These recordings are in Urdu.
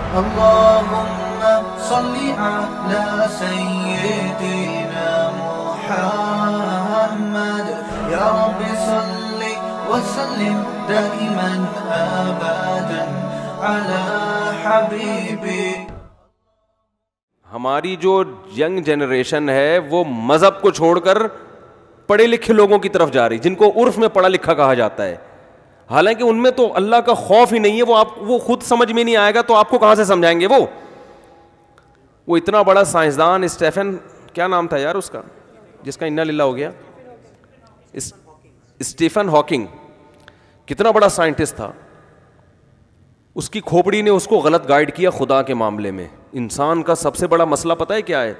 اللهم صل على سيدنا محمد يا رب صل وسلم دائما ابدا على حبيبي. ہماری جو ینگ جنریشن ہے وہ مذہب کو چھوڑ کر پڑھے لکھے لوگوں کی طرف جا رہی, جن کو عرف میں پڑھا لکھا کہا جاتا ہے, حالانکہ ان میں تو اللہ کا خوف ہی نہیں ہے. وہ خود سمجھ میں نہیں آئے گا تو آپ کو کہاں سے سمجھائیں گے. وہ اتنا بڑا سائنسدان اسٹیفن, کیا نام تھا یار اس کا, جس کا انا للہ ہو گیا, اسٹیفن ہاکنگ, کتنا بڑا سائنٹسٹ تھا. اس کی کھوپڑی نے اس کو غلط گائیڈ کیا خدا کے معاملے میں. انسان کا سب سے بڑا مسئلہ پتہ ہے کیا ہے؟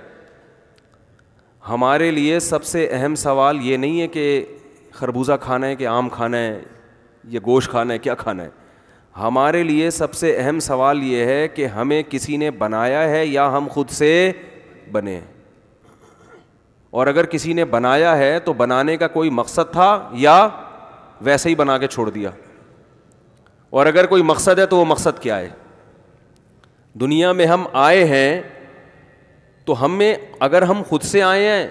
ہمارے لیے سب سے اہم سوال یہ نہیں ہے کہ خربوزہ کھانا ہے کہ آم کھانا ہے یا گوشت کھانا ہے, کیا کھانا ہے. ہمارے لیے سب سے اہم سوال یہ ہے کہ ہمیں کسی نے بنایا ہے یا ہم خود سے بنے ہیں. اور اگر کسی نے بنایا ہے تو بنانے کا کوئی مقصد تھا یا ویسے ہی بنا کے چھوڑ دیا. اور اگر کوئی مقصد ہے تو وہ مقصد کیا ہے؟ دنیا میں ہم آئے ہیں تو اگر ہم خود سے آئے ہیں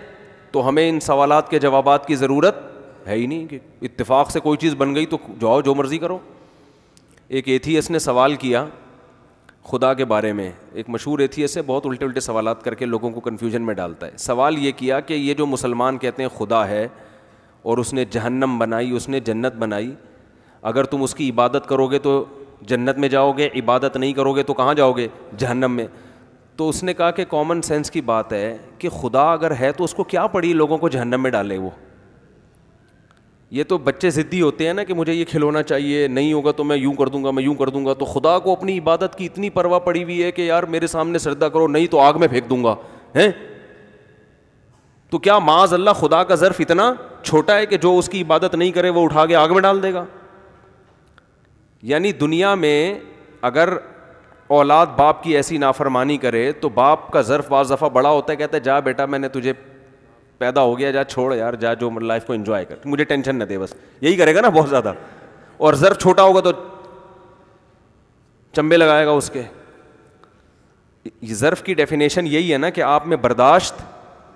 تو ہمیں ان سوالات کے جوابات کی ضرورت ہے ہی نہیں کہ اتفاق سے کوئی چیز بن گئی تو جاؤ جو مرضی کرو. ایک ایتھیسٹ نے سوال کیا خدا کے بارے میں, ایک مشہور ایتھیسٹ ہے, بہت الٹے الٹے سوالات کر کے لوگوں کو کنفیوژن میں ڈالتا ہے. سوال یہ کیا کہ یہ جو مسلمان کہتے ہیں خدا ہے اور اس نے جہنم بنائی, اس نے جنت بنائی, اگر تم اس کی عبادت کرو گے تو جنت میں جاؤ گے, عبادت نہیں کرو گے تو کہاں جاؤ گے؟ جہنم میں. تو اس نے کہا کہ کامن سینس کی بات ہے کہ خدا اگر ہے تو اس کو کیا پڑی لوگوں کو جہنم میں ڈالے. یہ تو بچے ضدی ہوتے ہیں نا کہ مجھے یہ کھلونا چاہیے, نہیں ہوگا تو میں یوں کر دوں گا, میں یوں کر دوں گا. تو خدا کو اپنی عبادت کی اتنی پرواہ پڑی ہوئی ہے کہ یار میرے سامنے سجدہ کرو, نہیں تو آگ میں پھینک دوں گا. تو کیا معاذ اللہ خدا کا ظرف اتنا چھوٹا ہے کہ جو اس کی عبادت نہیں کرے وہ اٹھا کے آگ میں ڈال دے گا؟ یعنی دنیا میں اگر اولاد باپ کی ایسی نافرمانی کرے تو باپ کا ظرف بعض دفعہ بڑا ہوتا ہے, کہتا ہے جا بیٹا میں نے تجھے پیدا ہو گیا, جا چھوڑ یار, جا جو لائف کو انجوائے کر, مجھے ٹینشن نہ دے, بس یہی کرے گا نا بہت زیادہ. اور ظرف چھوٹا ہوگا تو چمبے لگائے گا اس کے. ظرف کی ڈیفینیشن یہی ہے نا کہ آپ میں برداشت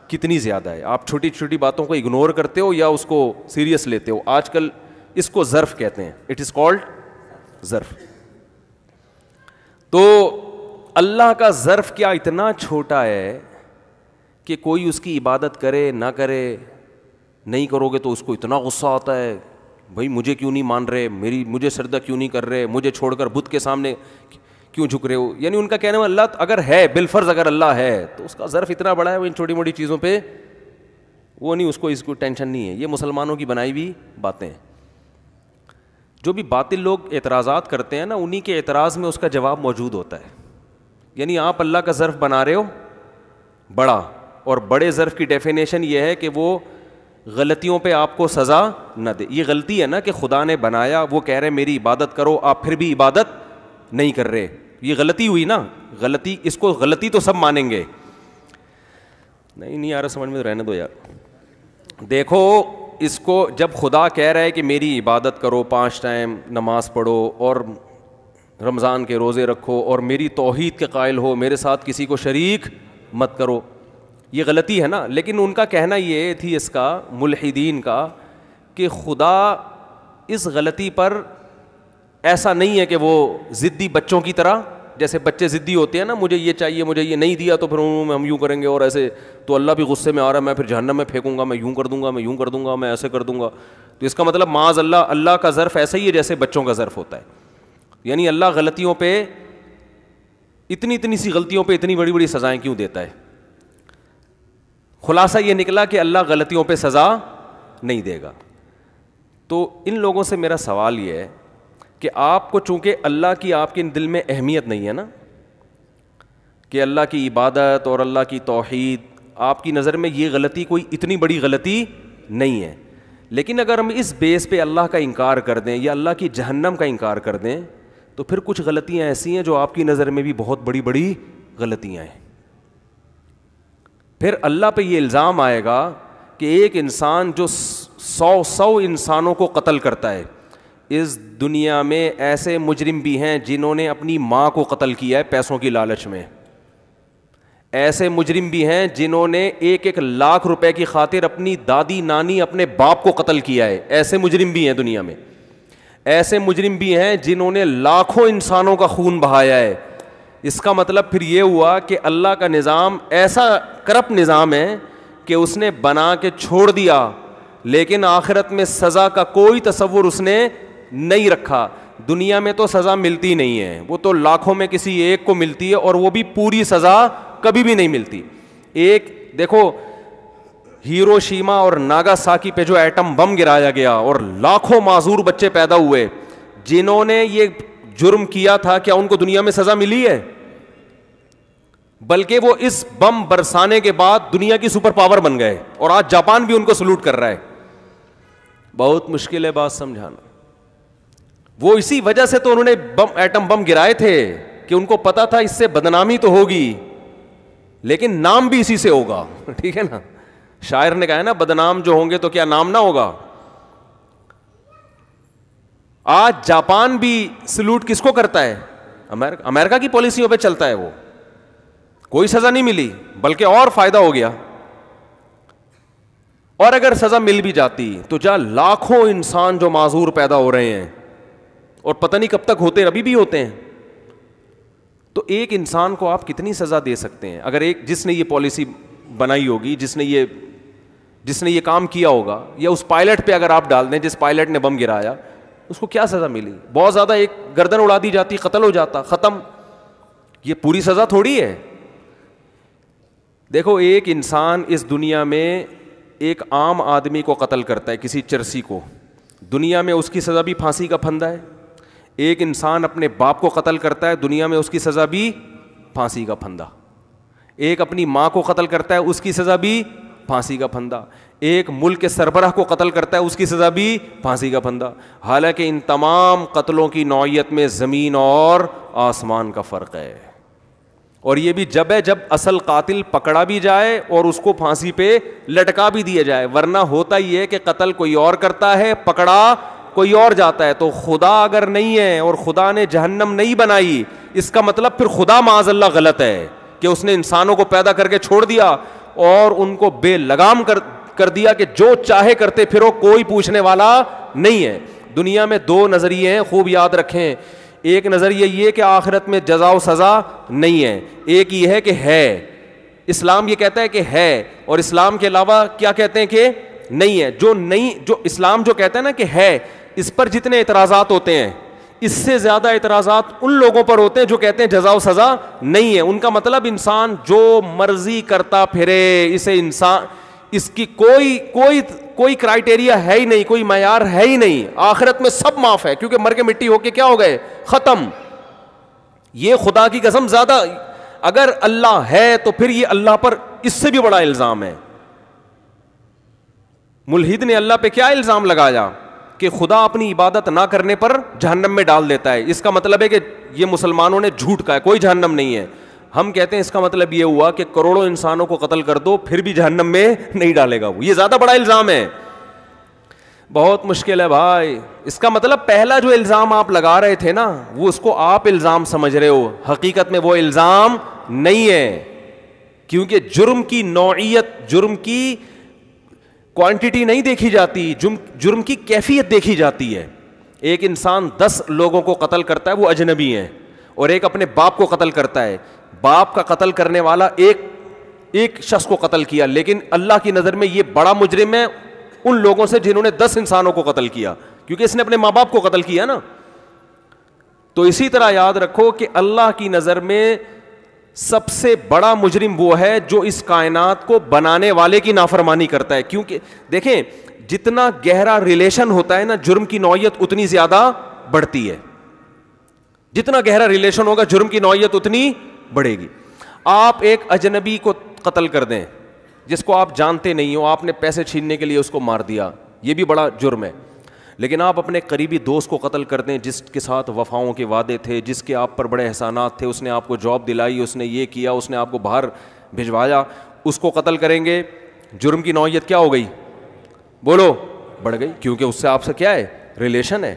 کتنی زیادہ ہے, آپ چھوٹی چھوٹی باتوں کو اگنور کرتے ہو یا اس کو سیریس لیتے ہو. آج کل اس کو ظرف کہتے ہیں, اٹ از کالڈ ظرف. تو اللہ کا ظرف کیا اتنا چھوٹا ہے کہ کوئی اس کی عبادت کرے نہ کرے, نہیں کرو گے تو اس کو اتنا غصہ آتا ہے, بھائی مجھے کیوں نہیں مان رہے, مجھے سجدہ کیوں نہیں کر رہے, مجھے چھوڑ کر بت کے سامنے کیوں جھک رہے ہو. یعنی ان کا کہنا ہے اللہ اگر ہے, بالفرض اگر اللہ ہے تو اس کا ظرف اتنا بڑا ہے, وہ ان چھوٹی موٹی چیزوں پہ وہ نہیں, اس کو ٹینشن نہیں ہے. یہ مسلمانوں کی بنائی ہوئی باتیں ہیں. جو بھی باطل لوگ اعتراضات کرتے ہیں نا, انہی کے اعتراض میں اس کا جواب موجود ہوتا ہے. یعنی آپ اللہ کا ظرف بنا رہے ہو بڑا, اور بڑے ظرف کی ڈیفینیشن یہ ہے کہ وہ غلطیوں پہ آپ کو سزا نہ دے. یہ غلطی ہے نا کہ خدا نے بنایا, وہ کہہ رہے میری عبادت کرو, آپ پھر بھی عبادت نہیں کر رہے, یہ غلطی ہوئی نا. غلطی, اس کو غلطی تو سب مانیں گے. نہیں آ رہا سمجھ میں, تو رہنے دو یار. دیکھو اس کو جب خدا کہہ رہا ہے کہ میری عبادت کرو, 5 ٹائم نماز پڑھو اور رمضان کے روزے رکھو اور میری توحید کے قائل ہو, میرے ساتھ کسی کو شریک مت کرو, یہ غلطی ہے نا. لیکن ان کا کہنا یہ تھی, اس کا ملحدین کا, کہ خدا اس غلطی پر ایسا نہیں ہے کہ وہ ضدی بچوں کی طرح, جیسے بچے ضدی ہوتے ہیں نا, مجھے یہ چاہیے, مجھے یہ نہیں دیا تو پھر ہم یوں کریں گے, اور ایسے تو اللہ بھی غصے میں آ رہا ہے, میں پھر جہنم میں پھینکوں گا, میں یوں کر دوں گا, میں یوں کر دوں گا, میں ایسے کر دوں گا. تو اس کا مطلب معاذ اللہ کا ظرف ایسا ہی ہے جیسے بچوں کا ظرف ہوتا ہے. یعنی اللہ غلطیوں پہ اتنی سی غلطیوں پہ اتنی بڑی بڑی سزائیں کیوں دیتا ہے؟ خلاصہ یہ نکلا کہ اللہ غلطیوں پہ سزا نہیں دے گا. تو ان لوگوں سے میرا سوال یہ ہے کہ آپ کو چونکہ اللہ کی آپ کے دل میں اہمیت نہیں ہے نا, کہ اللہ کی عبادت اور اللہ کی توحید, آپ کی نظر میں یہ غلطی کوئی اتنی بڑی غلطی نہیں ہے. لیکن اگر ہم اس بیس پہ اللہ کا انکار کر دیں یا اللہ کی جہنم کا انکار کر دیں تو پھر کچھ غلطیاں ایسی ہیں جو آپ کی نظر میں بھی بہت بڑی بڑی غلطیاں ہیں. پھر اللہ پہ یہ الزام آئے گا کہ ایک انسان جو 100 انسانوں کو قتل کرتا ہے, اس دنیا میں ایسے مجرم بھی ہیں جنہوں نے اپنی ماں کو قتل کیا ہے پیسوں کی لالچ میں. ایسے مجرم بھی ہیں جنہوں نے 1-1 لاکھ روپے کی خاطر اپنی دادی نانی اپنے باپ کو قتل کیا ہے. ایسے مجرم بھی ہیں دنیا میں. ایسے مجرم بھی ہیں جنہوں نے لاکھوں انسانوں کا خون بہایا ہے. اس کا مطلب پھر یہ ہوا کہ اللہ کا نظام ایسا کرپٹ نظام ہے کہ اس نے بنا کے چھوڑ دیا, لیکن آخرت میں سزا کا کوئی تصور اس نے نہیں رکھا. دنیا میں تو سزا ملتی نہیں ہے, وہ تو لاکھوں میں کسی ایک کو ملتی ہے, اور وہ بھی پوری سزا کبھی بھی نہیں ملتی. ایک دیکھو ہیروشیما اور ناگاساکی پہ جو ایٹم بم گرایا گیا اور لاکھوں معذور بچے پیدا ہوئے, جنہوں نے یہ جرم کیا تھا, کیا ان کو دنیا میں سزا ملی ہے؟ بلکہ وہ اس بم برسانے کے بعد دنیا کی سپر پاور بن گئے, اور آج جاپان بھی ان کو سلوٹ کر رہا ہے. بہت مشکل ہے بات سمجھانا. وہ اسی وجہ سے تو انہوں نے ایٹم بم گرائے تھے کہ ان کو پتا تھا اس سے بدنامی تو ہوگی, لیکن نام بھی اسی سے ہوگا. ٹھیک ہے نا, شاعر نے کہا ہے نا, بدنام جو ہوں گے تو کیا نام نہ ہوگا. آج جاپان بھی سلوٹ کس کو کرتا ہے؟ امریکہ کی پالیسیوں پہ چلتا ہے. وہ کوئی سزا نہیں ملی, بلکہ اور فائدہ ہو گیا. اور اگر سزا مل بھی جاتی تو جہاں لاکھوں انسان جو معذور پیدا ہو رہے ہیں, اور پتہ نہیں کب تک ہوتے, ابھی بھی ہوتے ہیں, تو ایک انسان کو آپ کتنی سزا دے سکتے ہیں؟ اگر ایک جس نے یہ پالیسی بنائی ہوگی, جس نے یہ کام کیا ہوگا, یا اس پائلٹ پہ اگر آپ ڈال دیں جس پائلٹ نے بم گرایا, اس کو کیا سزا ملی؟ بہت زیادہ ایک گردن اڑا دی جاتی, قتل ہو جاتا, ختم. یہ پوری سزا تھوڑی ہے. دیکھو ایک انسان اس دنیا میں ایک عام آدمی کو قتل کرتا ہے, کسی چرسی کو, دنیا میں اس کی سزا بھی پھانسی کا پھندا ہے. ایک انسان اپنے باپ کو قتل کرتا ہے, دنیا میں اس کی سزا بھی پھانسی کا پھندا. ایک اپنی ماں کو قتل کرتا ہے, اس کی سزا بھی پھانسی کا پھندا. ایک ملک کے سربراہ کو قتل کرتا ہے, اس کی سزا بھی پھانسی کا پھندا. حالانکہ ان تمام قتلوں کی نوعیت میں زمین اور آسمان کا فرق ہے. اور یہ بھی جب اصل قاتل پکڑا بھی جائے اور اس کو پھانسی پہ لٹکا بھی دیا جائے. ورنہ ہوتا ہی ہے کہ قتل کوئی اور کرتا ہے, پکڑا کوئی اور جاتا ہے. تو خدا اگر نہیں ہے اور خدا نے جہنم نہیں بنائی, اس کا مطلب پھر خدا معاذ اللہ غلط ہے کہ اس نے انسانوں کو پیدا کر کے چھوڑ دیا اور ان کو بے لگام کر دیا کہ جو چاہے کرتے پھرو, کوئی پوچھنے والا نہیں ہے. دنیا میں 2 نظریے ہیں, خوب یاد رکھیں. ایک نظریہ یہ کہ آخرت میں جزا و سزا نہیں ہے, ایک یہ ہے کہ ہے. اسلام یہ کہتا ہے کہ ہے, اور اسلام کے علاوہ کیا کہتے ہیں کہ نہیں ہے. جو اسلام جو کہتا ہے نا کہ ہے, اس پر جتنے اعتراضات ہوتے ہیں, اس سے زیادہ اعتراضات ان لوگوں پر ہوتے ہیں جو کہتے ہیں جزا و سزا نہیں ہے. ان کا مطلب انسان جو مرضی کرتا پھرے, اسے انسان اس کی کوئی کرائٹیریا ہے ہی نہیں, کوئی معیار ہے ہی نہیں. آخرت میں سب معاف ہے, کیونکہ مر کے مٹی ہو کے کیا ہو گئے, ختم. یہ خدا کی قسم زیادہ, اگر اللہ ہے تو پھر یہ اللہ پر اس سے بھی بڑا الزام ہے. ملحد نے اللہ پہ کیا الزام لگایا کہ خدا اپنی عبادت نہ کرنے پر جہنم میں ڈال دیتا ہے. اس کا مطلب ہے کہ یہ مسلمانوں نے جھوٹ کہا ہے, کوئی جہنم نہیں ہے. ہم کہتے ہیں اس کا مطلب یہ ہوا کہ کروڑوں انسانوں کو قتل کر دو پھر بھی جہنم میں نہیں ڈالے گا وہ. یہ زیادہ بڑا الزام ہے, بہت مشکل ہے بھائی. اس کا مطلب پہلا جو الزام آپ لگا رہے تھے نا, وہ اس کو آپ الزام سمجھ رہے ہو, حقیقت میں وہ الزام نہیں ہے. کیونکہ جرم کی نوعیت, جرم کی کوانٹٹی نہیں دیکھی جاتی, جرم کی کیفیت دیکھی جاتی ہے. ایک انسان 10 لوگوں کو قتل کرتا ہے, وہ اجنبی ہیں, اور ایک اپنے باپ کو قتل کرتا ہے. باپ کا قتل کرنے والا ایک شخص کو قتل کیا, لیکن اللہ کی نظر میں یہ بڑا مجرم ہے ان لوگوں سے جنہوں نے 10 انسانوں کو قتل کیا, کیونکہ اس نے اپنے ماں باپ کو قتل کیا نا. تو اسی طرح یاد رکھو کہ اللہ کی نظر میں سب سے بڑا مجرم وہ ہے جو اس کائنات کو بنانے والے کی نافرمانی کرتا ہے. کیونکہ دیکھیں جتنا گہرا ریلیشن ہوتا ہے نا, جرم کی نوعیت اتنی زیادہ بڑھتی ہے. جتنا گہرا ریلیشن ہوگا جرم کی نوعیت اتنی بڑھے گی. آپ ایک اجنبی کو قتل کر دیں جس کو آپ جانتے نہیں ہو, آپ نے پیسے چھیننے کے لیے اس کو مار دیا, یہ بھی بڑا جرم ہے. لیکن آپ اپنے قریبی دوست کو قتل کر دیں جس کے ساتھ وفاؤں کے وعدے تھے, جس کے آپ پر بڑے احسانات تھے, اس نے آپ کو جاب دلائی, اس نے یہ کیا, اس نے آپ کو باہر بھجوایا, اس کو قتل کریں گے, جرم کی نوعیت کیا ہو گئی؟ بولو, بڑھ گئی. کیونکہ اس سے آپ سے کیا ہے, ریلیشن ہے.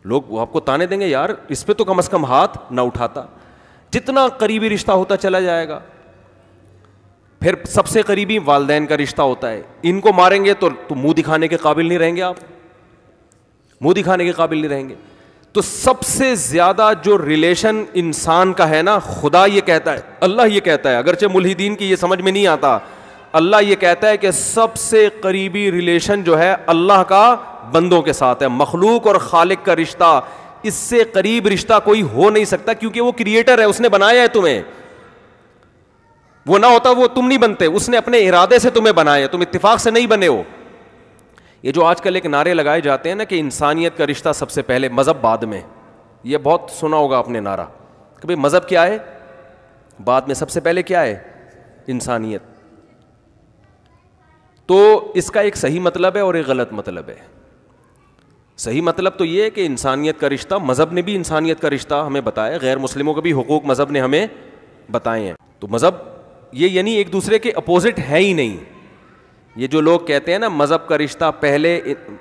لوگ وہ آپ کو تانے دیں گے یار اس پہ تو کم از کم ہاتھ نہ اٹھاتا. جتنا قریبی رشتہ ہوتا چلا جائے گا. پھر سب سے قریبی والدین کا رشتہ ہوتا ہے, ان کو ماریں گے تو منہ دکھانے کے قابل نہیں رہیں گے, آپ منہ دکھانے کے قابل نہیں رہیں گے. تو سب سے زیادہ جو ریلیشن انسان کا ہے نا, خدا یہ کہتا ہے, اللہ یہ کہتا ہے, اگرچہ ملحدین کی یہ سمجھ میں نہیں آتا, اللہ یہ کہتا ہے کہ سب سے قریبی ریلیشن جو ہے اللہ کا بندوں کے ساتھ ہے. مخلوق اور خالق کا رشتہ, اس سے قریب رشتہ کوئی ہو نہیں سکتا, کیونکہ وہ کریٹر ہے, اس نے بنایا ہے تمہیں. وہ نہ ہوتا وہ تم نہیں بنتے, اس نے اپنے ارادے سے تمہیں بنایا, تم اتفاق سے نہیں بنے ہو. یہ جو آج کل ایک نعرے لگائے جاتے ہیں نا کہ انسانیت کا رشتہ سب سے پہلے, مذہب بعد میں, یہ بہت سنا ہوگا آپ نے نعرہ کہ بھائی مذہب کیا ہے بعد میں, سب سے پہلے کیا ہے انسانیت. تو اس کا ایک صحیح مطلب ہے اور ایک غلط مطلب ہے. صحیح مطلب تو یہ ہے کہ انسانیت کا رشتہ, مذہب نے بھی انسانیت کا رشتہ ہمیں بتایا, غیر مسلموں کے بھی حقوق مذہب نے ہمیں بتائے ہیں. تو مذہب یہ یعنی ایک دوسرے کے اپوزٹ ہے ہی نہیں. یہ جو لوگ کہتے ہیں نا مذہب کا رشتہ پہلے,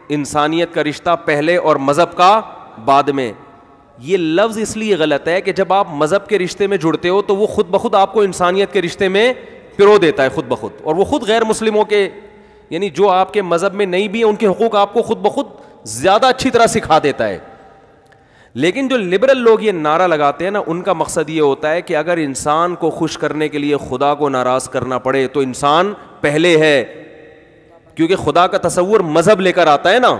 انسانیت کا رشتہ پہلے اور مذہب کا بعد میں, یہ لفظ اس لیے غلط ہے کہ جب آپ مذہب کے رشتے میں جڑتے ہو تو وہ خود بخود آپ کو انسانیت کے رشتے میں پرو دیتا ہے خود بخود, اور وہ خود غیر مسلموں کے یعنی جو آپ کے مذہب میں نہیں بھی ہیں ان کے حقوق آپ کو خود بخود زیادہ اچھی طرح سکھا دیتا ہے. لیکن جو لبرل لوگ یہ نعرہ لگاتے ہیں نا, ان کا مقصد یہ ہوتا ہے کہ اگر انسان کو خوش کرنے کے لیے خدا کو ناراض کرنا پڑے تو انسان پہلے ہے, کیونکہ خدا کا تصور مذہب لے کر آتا ہے نا,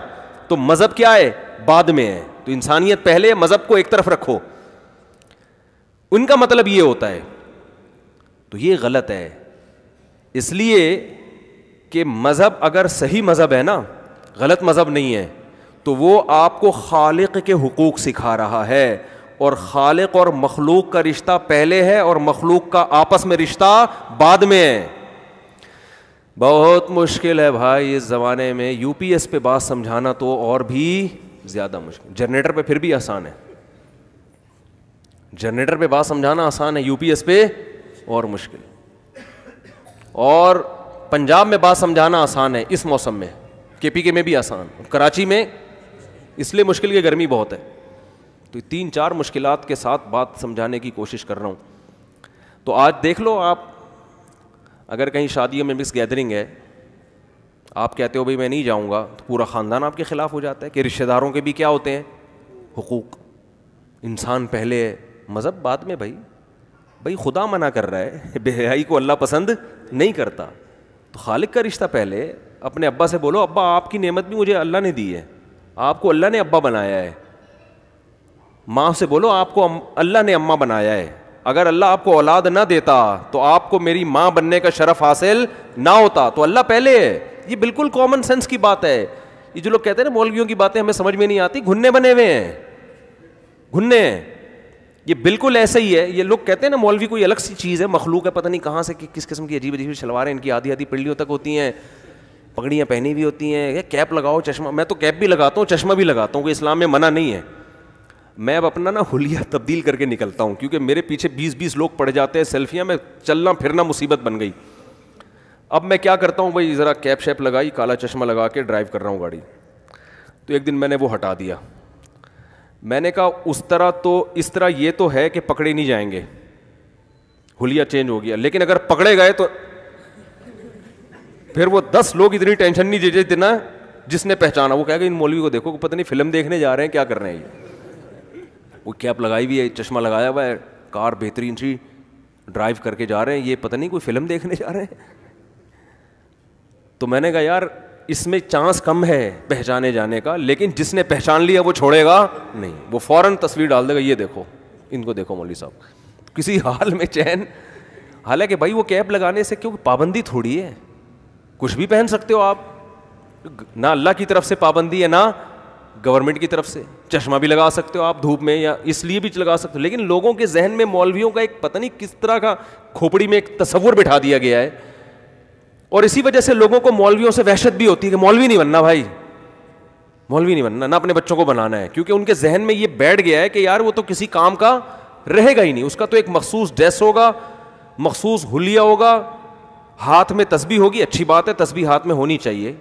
تو مذہب کیا ہے بعد میں ہے. تو انسانیت پہلے, مذہب کو ایک طرف رکھو, ان کا مطلب یہ ہوتا ہے. تو یہ غلط ہے, اس لیے کہ مذہب اگر صحیح مذہب ہے نا, غلط مذہب نہیں ہے, تو وہ آپ کو خالق کے حقوق سکھا رہا ہے, اور خالق اور مخلوق کا رشتہ پہلے ہے اور مخلوق کا آپس میں رشتہ بعد میں ہے. بہت مشکل ہے بھائی اس زمانے میں, یو پی ایس پہ بات سمجھانا تو اور بھی زیادہ مشکل. جنریٹر پہ پھر بھی آسان ہے, جنریٹر پہ بات سمجھانا آسان ہے, یو پی ایس پہ اور مشکل. اور پنجاب میں بات سمجھانا آسان ہے اس موسم میں, کے پی کے میں بھی آسان, کراچی میں اس لیے مشکل کہ گرمی بہت ہے. تو 3-4 مشکلات کے ساتھ بات سمجھانے کی کوشش کر رہا ہوں. تو آج دیکھ لو آپ, اگر کہیں شادیوں میں مکس گیدرنگ ہے, آپ کہتے ہو بھائی میں نہیں جاؤں گا, تو پورا خاندان آپ کے خلاف ہو جاتا ہے کہ رشتہ داروں کے بھی کیا ہوتے ہیں حقوق. انسان پہلے ہے, مذہب بعد میں. بھائی خدا منع کر رہا ہے, بے حیائی کو اللہ پسند نہیں کرتا, تو خالق کا رشتہ پہلے. اپنے ابا سے بولو ابا آپ کی نعمت بھی مجھے اللہ نے دی ہے, آپ کو اللہ نے ابا بنایا ہے. ماں سے بولو آپ کو اللہ نے اماں بنایا ہے, اگر اللہ آپ کو اولاد نہ دیتا تو آپ کو میری ماں بننے کا شرف حاصل نہ ہوتا. تو اللہ پہلے ہے. یہ بالکل کامن سینس کی بات ہے. یہ جو لوگ کہتے ہیں نا مولویوں کی باتیں ہمیں سمجھ میں نہیں آتی, گھننے بنے ہوئے ہیں, گھننے ہیں. یہ بالکل ایسا ہی ہے. یہ لوگ کہتے ہیں نا مولوی کوئی الگ سی چیز ہے, مخلوق ہے, پتہ نہیں کہاں سے کس قسم کی عجیب عجیب شلواریں ان کی آدھی آدھی پنڈلیوں تک ہوتی ہیں, پگڑیاں پہنی ہوئی ہوتی ہیں, کیپ لگاؤ, چشمہ. میں تو کیپ بھی لگاتا ہوں, چشمہ بھی لگاتا ہوں, کوئی اسلام میں منع نہیں ہے. میں اب اپنا نا حلیہ تبدیل کر کے نکلتا ہوں, کیونکہ میرے پیچھے 20 لوگ پڑ جاتے ہیں سیلفیاں میں, چلنا پھرنا مصیبت بن گئی. اب میں کیا کرتا ہوں بھائی, ذرا کیپ شیپ لگائی, کالا چشمہ لگا کے ڈرائیو کر رہا ہوں گاڑی. تو ایک دن میں نے وہ ہٹا دیا. میں نے کہا اس طرح یہ تو ہے کہ پکڑے نہیں جائیں گے, حلیہ چینج ہو گیا. لیکن اگر پکڑے گئے تو پھر وہ 10 لوگ اتنی ٹینشن نہیں دیتے اتنا جس نے پہچانا. وہ کہہ گا ان مولوی کو دیکھو, پتہ نہیں فلم دیکھنے جا رہے ہیں, کیا کر رہے ہیں یہ. وہ کیپ لگائی ہوئی ہے, چشمہ لگایا ہوا ہے, کار بہترین سی ڈرائیو کر کے جا رہے ہیں, یہ پتہ نہیں کوئی فلم دیکھنے جا رہے ہیں. تو میں نے کہا یار اس میں چانس کم ہے پہچانے جانے کا, لیکن جس نے پہچان لیا وہ چھوڑے گا نہیں, وہ فوراً تصویر ڈال دے گا, یہ دیکھو ان کو دیکھو مولوی صاحب, کسی حال میں چین. حالانکہ بھائی وہ کیپ لگانے سے کیوں پابندی تھوڑی ہے, کچھ بھی پہن سکتے ہو آپ, نہ اللہ کی طرف سے پابندی ہے نہ گورنمنٹ کی طرف سے. چشمہ بھی لگا سکتے ہو آپ دھوپ میں, یا اس لیے بھی لگا سکتے ہو. لیکن لوگوں کے ذہن میں مولویوں کا ایک پتہ نہیں کس طرح کا کھوپڑی میں ایک تصور بٹھا دیا گیا ہے, اور اسی وجہ سے لوگوں کو مولویوں سے وحشت بھی ہوتی ہے کہ مولوی نہیں بننا بھائی, مولوی نہیں بننا, نہ اپنے بچوں کو بنانا ہے. کیونکہ ان کے ذہن میں یہ بیٹھ گیا ہے کہ یار وہ تو کسی کام کا رہے گا ہی نہیں, اس کا تو ایک مخصوص ڈریس ہوگا, مخصوص حلیہ ہوگا, ہاتھ میں تسبیح ہوگی. اچھی بات ہے تسبیح ہاتھ میں ہونی چاہیے,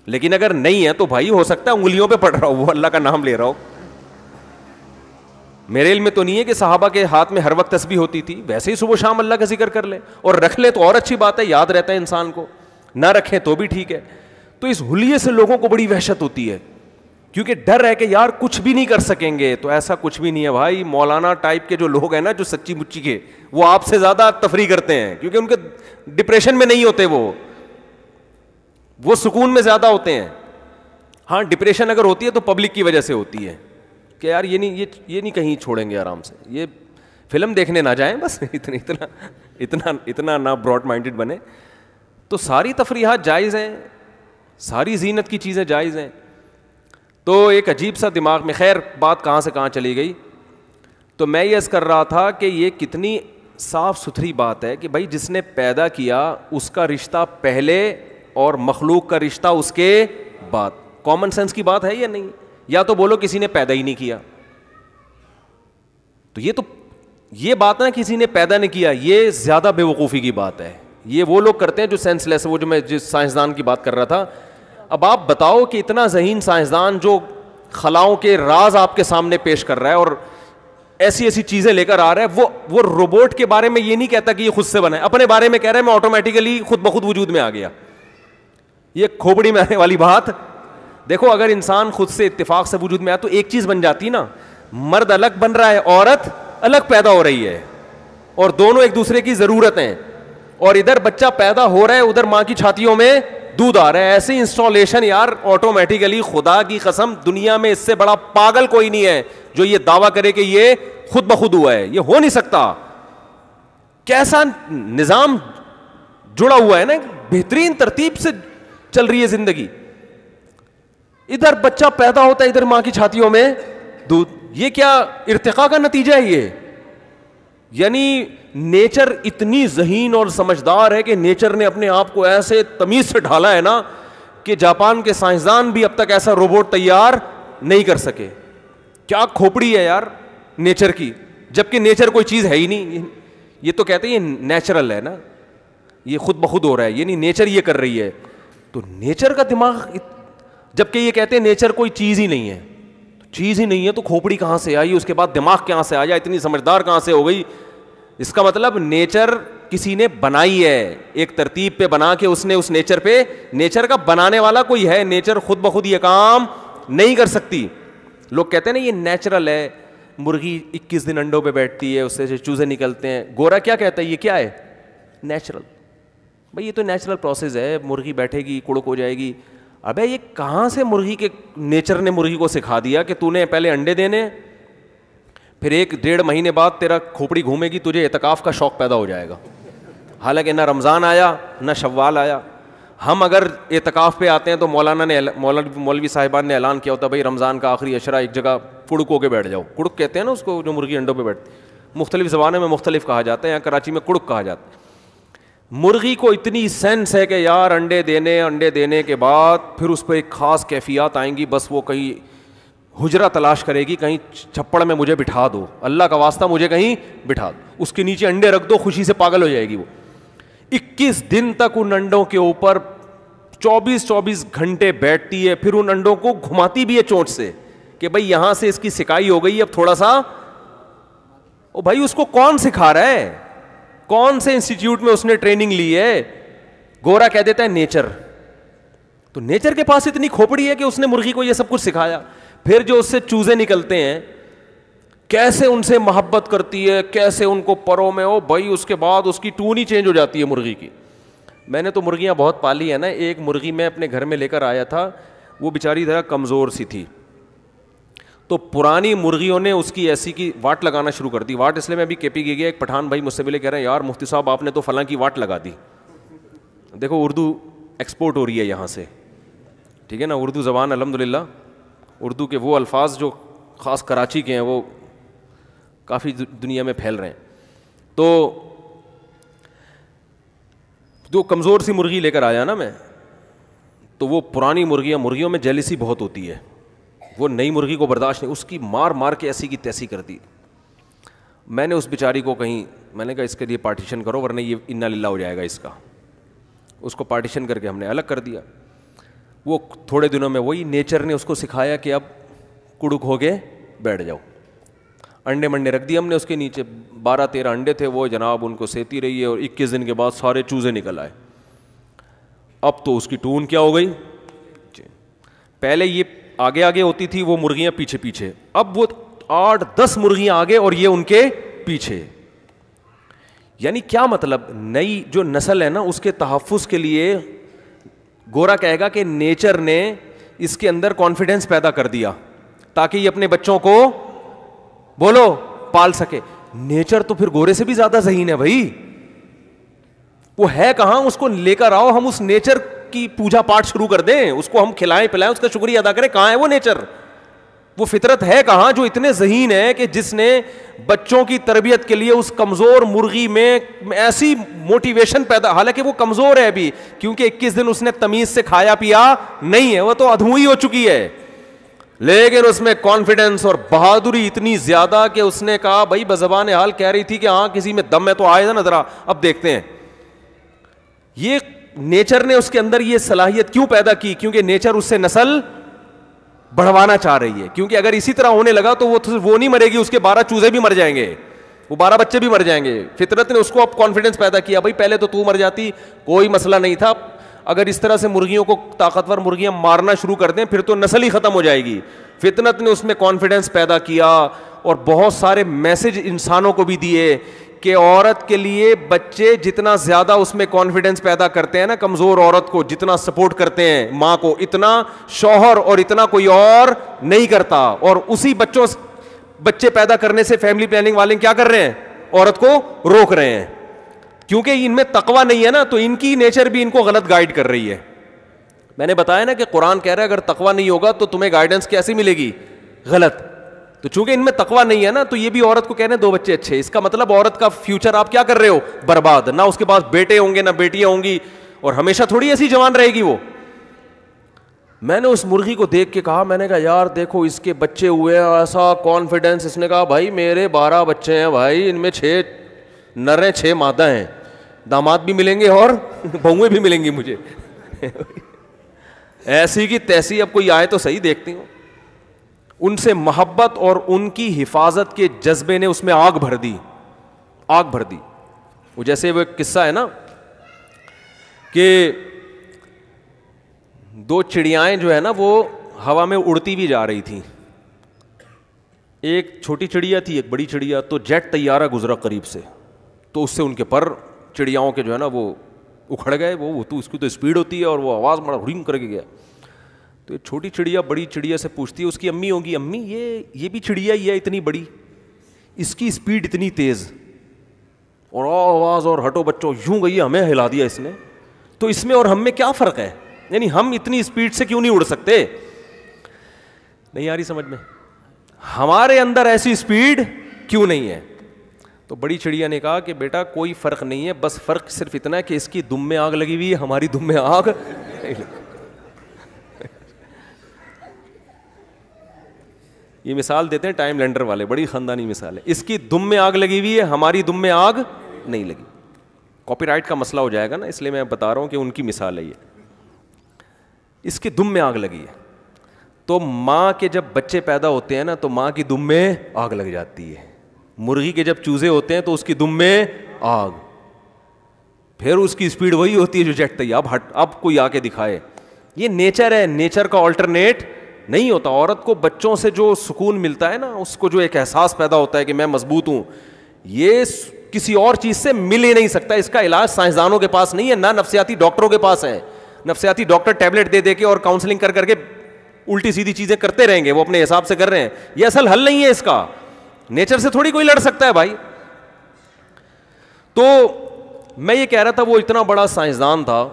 لیکن اگر نہیں ہے تو بھائی ہو سکتا ہے انگلیوں پہ پڑ رہا ہو, وہ اللہ کا نام لے رہا ہو, میرے علم میں تو نہیں ہے کہ صحابہ کے ہاتھ میں ہر وقت تسبیح ہوتی تھی, ویسے ہی صبح شام اللہ کا ذکر کر لیں, اور رکھ لیں تو اور اچھی بات ہے, یاد رہتا ہے انسان کو, نہ رکھیں تو بھی ٹھیک ہے. تو اس حلیے سے لوگوں کو بڑی وحشت ہوتی ہے, کیونکہ ڈر ہے کہ یار کچھ بھی نہیں کر سکیں گے. تو ایسا کچھ بھی نہیں ہے بھائی. مولانا ٹائپ کے جو لوگ ہیں نا, جو سچی مچی کے, وہ آپ سے زیادہ تفریح کرتے ہیں, کیونکہ ان کے ڈپریشن میں نہیں ہوتے, وہ سکون میں زیادہ ہوتے ہیں. ہاں ڈپریشن اگر ہوتی ہے تو پبلک کی وجہ سے ہوتی ہے کہ یار یہ نہیں کہیں چھوڑیں گے آرام سے, یہ فلم دیکھنے نہ جائیں بس, اتنا نہ براڈ مائنڈڈ بنے. تو ساری تفریحات جائز ہیں, ساری زینت کی چیزیں جائز ہیں. تو ایک عجیب سا دماغ میں, خیر بات کہاں سے کہاں چلی گئی. تو میں یہ عرض کر رہا تھا کہ یہ کتنی صاف ستھری بات ہے کہ بھائی جس نے پیدا کیا اس کا رشتہ پہلے اور مخلوق کا رشتہ اس کے بعد. کامن سینس کی بات ہے یا نہیں؟ یا تو بولو کسی نے پیدا ہی نہیں کیا. تو یہ بات نا کسی نے پیدا نہیں کیا, یہ زیادہ بے وقوفی کی بات ہے. یہ وہ لوگ کرتے ہیں جو سینس لیس, وہ جو میں جس سائنسدان کی بات کر رہا تھا. اب آپ بتاؤ کہ اتنا ذہین سائنسدان جو خلاؤں کے راز آپ کے سامنے پیش کر رہا ہے اور ایسی چیزیں لے کر آ رہا ہے, وہ روبوٹ کے بارے میں یہ نہیں کہتا کہ یہ خود سے بنا ہے, اپنے بارے میں کہہ رہا ہے میں آٹومیٹیکلی خود بخود وجود میں آ گیا. یہ کھوپڑی میں آنے والی بات. دیکھو اگر انسان خود سے اتفاق سے وجود میں آیا تو ایک چیز بن جاتی نا, مرد الگ بن رہا ہے, عورت الگ پیدا ہو رہی ہے, اور دونوں ایک دوسرے کی ضرورت ہیں, اور ادھر بچہ پیدا ہو رہا ہے, ادھر ماں کی چھاتیوں میں دودھ آ رہا ہے. ایسی انسٹالیشن یار آٹومیٹیکلی, خدا کی قسم دنیا میں اس سے بڑا پاگل کوئی نہیں ہے جو یہ دعویٰ کرے کہ یہ خود بخود ہوا ہے. یہ ہو نہیں سکتا. کیسا نظام جڑا ہوا ہے نا, بہترین ترتیب سے چل رہی ہے زندگی. ادھر بچہ پیدا ہوتا ہے, ادھر ماں کی چھاتیوں میں دودھ. یہ کیا ارتقاء کا نتیجہ ہے یہ؟ یعنی نیچر اتنی ذہین اور سمجھدار ہے کہ نیچر نے اپنے آپ کو ایسے تمیز سے ڈھالا ہے نا کہ جاپان کے سائنسدان بھی اب تک ایسا روبوٹ تیار نہیں کر سکے. کیا کھوپڑی ہے یار نیچر کی, جبکہ نیچر کوئی چیز ہے ہی نہیں. یہ تو کہتے ہیں یہ نیچرل ہے نا, یہ خود بخود ہو رہا ہے, یعنی نیچر یہ کر رہی ہے. تو نیچر کا دماغ, جبکہ یہ کہتے ہیں نیچر کوئی چیز ہی نہیں ہے. چیز ہی نہیں ہے تو کھوپڑی کہاں سے آئی, اس کے بعد دماغ کہاں سے آیا, اتنی سمجھدار کہاں سے ہو گئی. اس کا مطلب نیچر کسی نے بنائی ہے, ایک ترتیب پہ بنا کے اس نے اس نیچر پہ, نیچر کا بنانے والا کوئی ہے. نیچر خود بخود یہ کام نہیں کر سکتی. لوگ کہتے ہیں نا یہ نیچرل ہے, مرغی 21 دن انڈوں پہ بیٹھتی ہے, اس سے چوزے نکلتے ہیں. گورا کیا کہتا ہے یہ کیا ہے؟ نیچرل. بھائی یہ تو نیچرل پروسیس ہے, مرغی بیٹھے گی, کڑک ہو جائے گی. ابے یہ کہاں سے مرغی کے نیچر نے مرغی کو سکھا دیا کہ تو نے پہلے انڈے دینے, پھر 1-1.5 مہینے بعد تیرا کھوپڑی گھومے گی, تجھے اعتکاف کا شوق پیدا ہو جائے گا. حالانکہ نہ رمضان آیا نہ شوال آیا. ہم اگر اعتکاف پہ آتے ہیں تو مولوی صاحبان نے اعلان کیا ہوتا ہے بھائی رمضان کا آخری عشرہ ایک جگہ کڑک ہو کے بیٹھ جاؤ. کڑک کہتے ہیں نا اس کو جو مرغی انڈوں پہ بیٹھتی, مختلف زبانوں میں مختلف کہا جاتا ہے, یہاں کراچی میں کڑک کہا جاتا ہے. مرغی کو اتنی سینس ہے کہ یار انڈے دینے کے بعد پھر اس پہ ایک خاص کیفیات آئیں گی, بس وہ کہیں حجرہ تلاش کرے گی, کہیں چھپڑ میں مجھے بٹھا دو, اللہ کا واسطہ مجھے کہیں بٹھا دو, اس کے نیچے انڈے رکھ دو, خوشی سے پاگل ہو جائے گی. وہ 21 دن تک ان انڈوں کے اوپر 24 گھنٹے بیٹھتی ہے, پھر ان انڈوں کو گھماتی بھی ہے چونچ سے کہ بھائی یہاں سے اس کی سکائی ہو گئی, اب تھوڑا سا. او بھائی اس کو کون سکھا رہا ہے, کون سے انسٹیٹیوٹ میں اس نے ٹریننگ لی ہے؟ گورا کہہ دیتا ہے نیچر. تو نیچر کے پاس اتنی کھوپڑی ہے کہ اس نے مرغی کو یہ سب کچھ سکھایا. پھر جو اس سے چوزے نکلتے ہیں, کیسے ان سے محبت کرتی ہے, کیسے ان کو پروں میں ہو بھائی, اس کے بعد اس کی ٹون ہی چینج ہو جاتی ہے مرغی کی. میں نے تو مرغیاں بہت پالی ہیں نا. ایک مرغی میں اپنے گھر میں لے کر آیا تھا, وہ بیچاری ذرا کمزور سی تھی, تو پرانی مرغیوں نے اس کی ایسی کی واٹ لگانا شروع کر دی. واٹ اس لیے میں ابھی کے پی گیا, ایک پٹھان بھائی مجھ سے ملے, کہہ رہے ہیں یار مفتی صاحب آپ نے تو فلاں کی واٹ لگا دی. دیکھو اردو ایکسپورٹ ہو رہی ہے یہاں سے, ٹھیک ہے نا. اردو زبان الحمدللہ, اردو کے وہ الفاظ جو خاص کراچی کے ہیں وہ کافی دنیا میں پھیل رہے ہیں. تو جو کمزور سی مرغی لے کر آیا نا میں, تو وہ پرانی مرغیوں میں جیلسی بہت ہوتی ہے, وہ نئی مرغی کو برداشت نہیں, اس کی مار کے ایسی کی تیسی کر دی. میں نے اس بیچاری کو کہیں, میں نے کہا اس کے لیے پارٹیشن کرو ورنہ یہ انا للہ ہو جائے گا اس کا. اس کو پارٹیشن کر کے ہم نے الگ کر دیا. وہ تھوڑے دنوں میں وہی نیچر نے اس کو سکھایا کہ اب کڑک ہو کے بیٹھ جاؤ. انڈے منڈے رکھ دیے ہم نے اس کے نیچے, 12-13 انڈے تھے وہ جناب, ان کو سیتی رہی ہے, اور 21 دن کے بعد سارے چوزے نکل آئے. اب تو اس کی ٹون کیا ہو گئی, پہلے یہ آگے آگے ہوتی تھی وہ مرغیاں پیچھے پیچھے, اب وہ 8-10 مرغیاں آگے اور یہ ان کے پیچھے. یعنی کیا مطلب, نئی جو نسل ہے نا اس کے تحفظ کے لیے گورا کہے گا کہ نیچر نے اس کے اندر کانفیڈنس پیدا کر دیا تاکہ یہ اپنے بچوں کو بولو پال سکے. نیچر تو پھر گورے سے بھی زیادہ ذہین ہے بھائی, وہ ہے کہاں, اس کو لے کر آؤ, ہم اس نیچر کی پوجا پاٹ شروع کر دیں, اس کو ہم کھلائیں پلائیں, اس کا شکریہ ادا کریں. کہاں ہے وہ نیچر, وہ فطرت ہے کہاں جو اتنے ذہین ہے کہ جس نے بچوں کی تربیت کے لیے اس کمزور مرغی میں ایسی موٹیویشن پیدا, حالانکہ وہ کمزور ہے ابھی کیونکہ 21 دن اس نے تمیز سے کھایا پیا نہیں ہے, وہ تو ادھوئی ہو چکی ہے, لیکن اس میں کانفیڈنس اور بہادری اتنی زیادہ کہ اس نے کہا بھائی بزبان حال کہہ رہی تھی کہ ہاں کسی میں دم ہے تو آئے نا ذرا, اب دیکھتے ہیں. یہ نیچر نے اس کے اندر یہ صلاحیت کیوں پیدا کی, کیونکہ نیچر اس سے نسل بڑھوانا چاہ رہی ہے, کیونکہ اگر اسی طرح ہونے لگا تو وہ نہیں مرے گی, اس کے 12 چوزے بھی مر جائیں گے, وہ 12 بچے بھی مر جائیں گے. فطرت نے اس کو اب کانفیڈنس پیدا کیا, بھائی پہلے تو مر جاتی کوئی مسئلہ نہیں تھا, اگر اس طرح سے مرغیوں کو طاقتور مرغیاں مارنا شروع کر دیں پھر تو نسل ہی ختم ہو جائے گی. فطرت نے اس میں کانفیڈنس پیدا کیا اور بہت سارے میسج انسانوں کو بھی دیے کہ عورت کے لیے بچے جتنا زیادہ اس میں کانفیڈنس پیدا کرتے ہیں نا, کمزور عورت کو جتنا سپورٹ کرتے ہیں ماں کو, اتنا شوہر اور اتنا کوئی اور نہیں کرتا. اور اسی بچے پیدا کرنے سے فیملی پلاننگ والے کیا کر رہے ہیں, عورت کو روک رہے ہیں, کیونکہ ان میں تقویٰ نہیں ہے نا, تو ان کی نیچر بھی ان کو غلط گائیڈ کر رہی ہے. میں نے بتایا نا کہ قرآن کہہ رہا ہے اگر تقویٰ نہیں ہوگا تو تمہیں گائیڈنس کیسی ملے گی, غلط. تو چونکہ ان میں تقویٰ نہیں ہے نا, تو یہ بھی عورت کو کہنے 2 بچے اچھے, اس کا مطلب عورت کا فیوچر آپ کیا کر رہے ہو, برباد. نہ اس کے پاس بیٹے ہوں گے نہ بیٹیاں ہوں گی, اور ہمیشہ تھوڑی ایسی جوان رہے گی وہ. میں نے اس مرغی کو دیکھ کے کہا, میں نے کہا یار دیکھو اس کے بچے ہوئے, ایسا کانفیڈنس. اس نے کہا بھائی میرے 12 بچے ہیں بھائی, ان میں 6 نر ہیں 6 مادہ ہیں, داماد بھی ملیں گے اور بہویں بھی ملیں گی مجھے. ایسی کی تیسی, اب کوئی آئے تو صحیح دیکھتی ہوں. ان سے محبت اور ان کی حفاظت کے جذبے نے اس میں آگ بھر دی, آگ بھر دی. وہ جیسے وہ ایک قصہ ہے نا کہ 2 چڑیائیں جو ہے نا وہ ہوا میں اڑتی بھی جا رہی تھیں, ایک چھوٹی چڑیا تھی ایک بڑی چڑیا. تو جیٹ طیارہ گزرا قریب سے, تو اس سے ان کے پر چڑیاؤں کے جو ہے نا وہ اکھڑ گئے. وہ تو اس کی تو اسپیڈ ہوتی ہے اور وہ آواز بڑا رنگ کر کے گیا. تو یہ چھوٹی چڑیا بڑی چڑیا سے پوچھتی ہے, اس کی امی ہوگی, امی یہ بھی چڑیا ہی ہے اتنی بڑی, اس کی اسپیڈ اتنی تیز اور آواز, اور ہٹو بچوں یوں گئی, ہمیں ہلا دیا اس نے, تو اس میں اور ہم میں کیا فرق ہے, یعنی ہم اتنی اسپیڈ سے کیوں نہیں اڑ سکتے. نہیں آ رہی سمجھ میں, ہمارے اندر ایسی اسپیڈ کیوں نہیں ہے. تو بڑی چڑیا نے کہا کہ بیٹا کوئی فرق نہیں ہے, بس فرق صرف اتنا ہے کہ اس کی دم میں آگ لگی ہوئی ہے, ہماری دم میں آگ نہیں لگی. یہ مثال دیتے ہیں ٹائم لینڈر والے, بڑی خاندانی مثال ہے. اس کی دم میں آگ لگی ہوئی ہے, ہماری دم میں آگ نہیں لگی. کاپی رائٹ کا مسئلہ ہو جائے گا نا, اس لیے میں بتا رہا ہوں کہ ان کی مثال ہے یہ. اس کی دم میں آگ لگی ہے. تو ماں کے جب بچے پیدا ہوتے ہیں نا تو ماں کی دم میں آگ لگ جاتی ہے. مرغی کے جب چوزے ہوتے ہیں تو اس کی دم میں آگ, پھر اس کی اسپیڈ وہی ہوتی ہے جو جیٹ طیارہ. اب ہٹ, اب کوئی آ کے دکھائے. یہ نیچر ہے, نیچر کا آلٹرنیٹ نہیں ہوتا. عورت کو بچوں سے جو سکون ملتا ہے نا, اس کو جو ایک احساس پیدا ہوتا ہے کہ میں مضبوط ہوں, یہ کسی اور چیز سے مل ہی نہیں سکتا. اس کا علاج سائنسدانوں کے پاس نہیں ہے, نہ نفسیاتی ڈاکٹروں کے پاس ہے. نفسیاتی ڈاکٹر ٹیبلٹ دے دے کے اور کاؤنسلنگ کر کے الٹی سیدھی چیزیں کرتے رہیں گے, وہ اپنے حساب سے کر رہے ہیں. یہ اصل حل نہیں ہے اس کا. نیچر سے تھوڑی کوئی لڑ سکتا ہے بھائی. تو میں یہ کہہ رہا تھا وہ اتنا بڑا سائنسدان تھا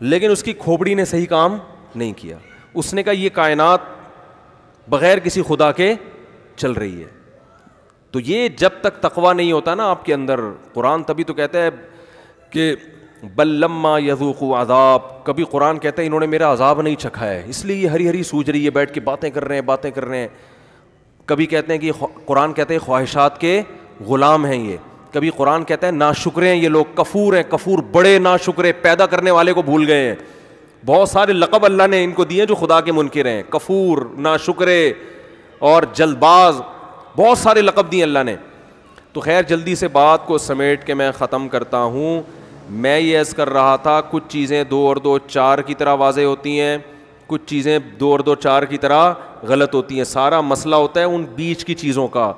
لیکن اس کی کھوپڑی نے صحیح کام نہیں کیا. اس نے کہا یہ کائنات بغیر کسی خدا کے چل رہی ہے. تو یہ جب تک تقویٰ نہیں ہوتا نا آپ کے اندر, قرآن تبھی تو کہتا ہے کہ بل لما یذوقوا عذاب, کبھی قرآن کہتا ہے انہوں نے میرا عذاب نہیں چکھا ہے اس لیے یہ ہری ہری سوچ رہی ہے, بیٹھ کے باتیں کر رہے ہیں. کبھی کہتے ہیں کہ قرآن کہتے ہیں خواہشات کے غلام ہیں یہ. کبھی قرآن کہتا ہے ناشکرے ہیں یہ لوگ, کفور ہیں, کفور بڑے ناشکرے, پیدا کرنے والے کو بھول گئے ہیں. بہت سارے لقب اللہ نے ان کو دیے جو خدا کے منکر ہیں, کفور, ناشکرے اور جلد باز. بہت سارے لقب دیے اللہ نے. تو خیر جلدی سے بات کو سمیٹ کے میں ختم کرتا ہوں. میں یہ عرض کر رہا تھا کچھ چیزیں 2 اور 2 4 کی طرح واضح ہوتی ہیں, کچھ چیزیں 2 اور 2 4 کی طرح غلط ہوتی ہیں. سارا مسئلہ ہوتا ہے ان بیچ کی چیزوں کا,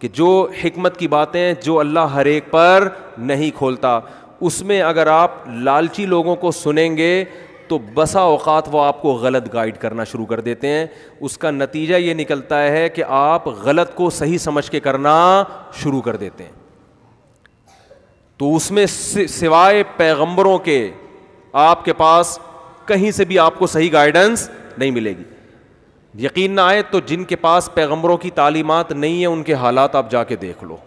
کہ جو حکمت کی باتیں جو اللہ ہر ایک پر نہیں کھولتا, اس میں اگر آپ لالچی لوگوں کو سنیں گے تو بسا اوقات وہ آپ کو غلط گائیڈ کرنا شروع کر دیتے ہیں. اس کا نتیجہ یہ نکلتا ہے کہ آپ غلط کو صحیح سمجھ کے کرنا شروع کر دیتے ہیں. تو اس میں سوائے پیغمبروں کے آپ کے پاس کہیں سے بھی آپ کو صحیح گائیڈنس نہیں ملے گی. یقین نہ آئے تو جن کے پاس پیغمبروں کی تعلیمات نہیں ہیں ان کے حالات آپ جا کے دیکھ لو.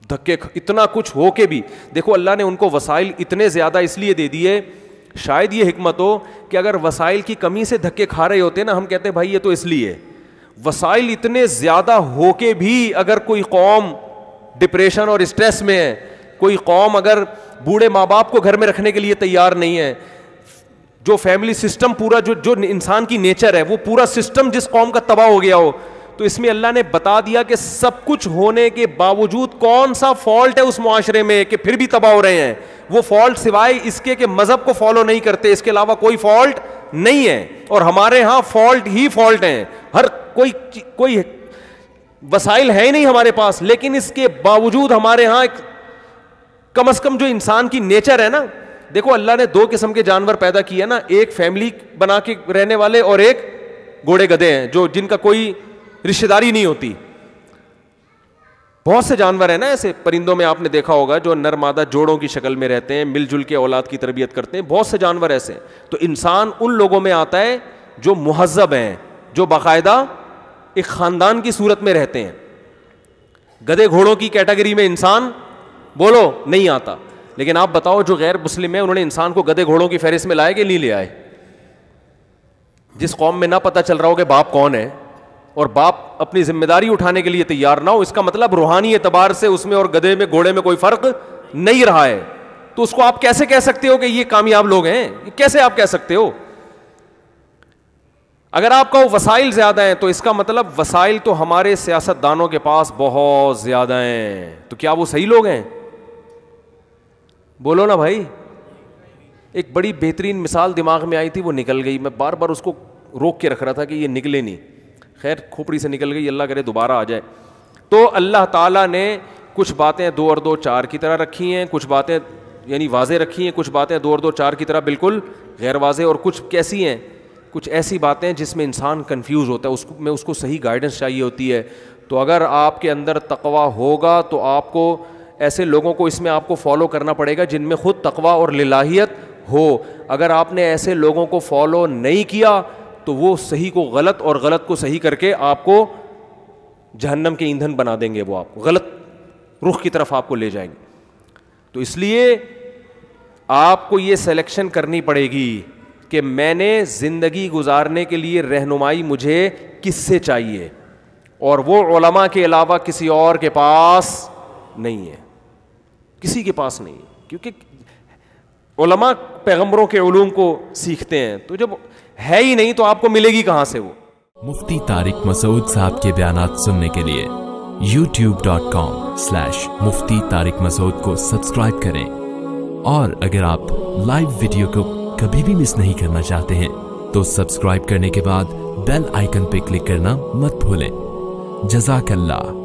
دھکے اتنا کچھ ہو کے بھی دیکھو, اللہ نے ان کو وسائل اتنے زیادہ اس لیے دے دیے, شاید یہ حکمت ہو کہ اگر وسائل کی کمی سے دھکے کھا رہے ہوتے نا, ہم کہتے ہیں بھائی یہ تو اس لیے. وسائل اتنے زیادہ ہو کے بھی اگر کوئی قوم ڈپریشن اور اسٹریس میں ہے, کوئی قوم اگر بوڑھے ماں باپ کو گھر میں رکھنے کے لیے تیار نہیں ہے, جو فیملی سسٹم پورا جو انسان کی نیچر ہے وہ پورا سسٹم جس قوم کا تباہ ہو گیا ہو, تو اس میں اللہ نے بتا دیا کہ سب کچھ ہونے کے باوجود کون سا فالٹ ہے اس معاشرے میں کہ پھر بھی تباہ ہو رہے ہیں. وہ فالٹ سوائے اس کے کہ مذہب کو فالو نہیں کرتے, اس کے علاوہ کوئی فالٹ نہیں ہے. اور ہمارے ہاں فالٹ ہی فالٹ ہیں, ہر کوئی وسائل ہے ہی نہیں ہمارے پاس, لیکن اس کے باوجود ہمارے ہاں کم از کم جو انسان کی نیچر ہے نا, دیکھو اللہ نے 2 قسم کے جانور پیدا کیے نا, ایک فیملی بنا کے رہنے والے اور ایک گھوڑے گدھے ہیں جو جن کا کوئی رشتہ داری نہیں ہوتی. بہت سے جانور ہیں نا ایسے, پرندوں میں آپ نے دیکھا ہوگا جو نر مادہ جوڑوں کی شکل میں رہتے ہیں, مل جل کے اولاد کی تربیت کرتے ہیں, بہت سے جانور ایسے ہیں. تو انسان ان لوگوں میں آتا ہے جو مہذب ہیں, جو باقاعدہ ایک خاندان کی صورت میں رہتے ہیں. گدھے گھوڑوں کی کیٹیگری میں انسان بولو نہیں آتا. لیکن آپ بتاؤ جو غیر مسلم ہیں انہوں نے انسان کو گدھے گھوڑوں کی فہرست میں لائے کہ نہیں لے آئے؟ جس قوم میں نہ پتہ چل رہا ہو کہ باپ کون ہے اور باپ اپنی ذمہ داری اٹھانے کے لیے تیار نہ ہو, اس کا مطلب روحانی اعتبار سے اس میں اور گدھے میں گھوڑے میں کوئی فرق نہیں رہا ہے. تو اس کو آپ کیسے کہہ سکتے ہو کہ یہ کامیاب لوگ ہیں؟ کیسے آپ کہہ سکتے ہو؟ اگر آپ کا وسائل زیادہ ہیں تو اس کا مطلب وسائل تو ہمارے سیاست دانوں کے پاس بہت زیادہ ہیں, تو کیا وہ صحیح لوگ ہیں؟ بولو نا بھائی. ایک بڑی بہترین مثال دماغ میں آئی تھی, وہ نکل گئی, میں بار بار اس کو روک کے رکھ رہا تھا کہ یہ نکلے نہیں. خیر کھوپڑی سے نکل گئی, اللہ کرے دوبارہ آ جائے. تو اللہ تعالیٰ نے کچھ باتیں 2 اور 2 4 کی طرح رکھی ہیں, کچھ باتیں یعنی واضح رکھی ہیں, کچھ باتیں 2 اور 2 4 کی طرح بالکل غیر واضح, اور کچھ کیسی ہیں, کچھ ایسی باتیں جس میں انسان کنفیوز ہوتا ہے, اس کو صحیح گائیڈنس چاہیے ہوتی ہے. تو اگر آپ کے اندر تقویٰ ہوگا تو آپ کو ایسے لوگوں کو اس میں آپ کو فالو کرنا پڑے گا جن میں خود تقویٰ اور للہیت ہو. اگر آپ نے ایسے لوگوں کو فالو نہیں کیا تو وہ صحیح کو غلط اور غلط کو صحیح کر کے آپ کو جہنم کے ایندھن بنا دیں گے, وہ آپ کو غلط رخ کی طرف آپ کو لے جائیں گے. تو اس لیے آپ کو یہ سلیکشن کرنی پڑے گی کہ میں نے زندگی گزارنے کے لیے رہنمائی مجھے کس سے چاہیے, اور وہ علماء کے علاوہ کسی اور کے پاس نہیں ہے, کسی کے پاس نہیں ہے. کیونکہ علماء پیغمبروں کے علوم کو سیکھتے ہیں, تو جب ہے ہی نہیں تو آپ کو ملے گی کہاں سے وہ. مفتی طارق مسعود صاحب کے بیانات سننے کے لیے youtube.com/مفتی طارق مسعود کو سبسکرائب کریں, اور اگر آپ لائیو ویڈیو کو کبھی بھی مس نہیں کرنا چاہتے ہیں تو سبسکرائب کرنے کے بعد بیل آئیکن پہ کلک کرنا مت بھولیں. جزاک اللہ.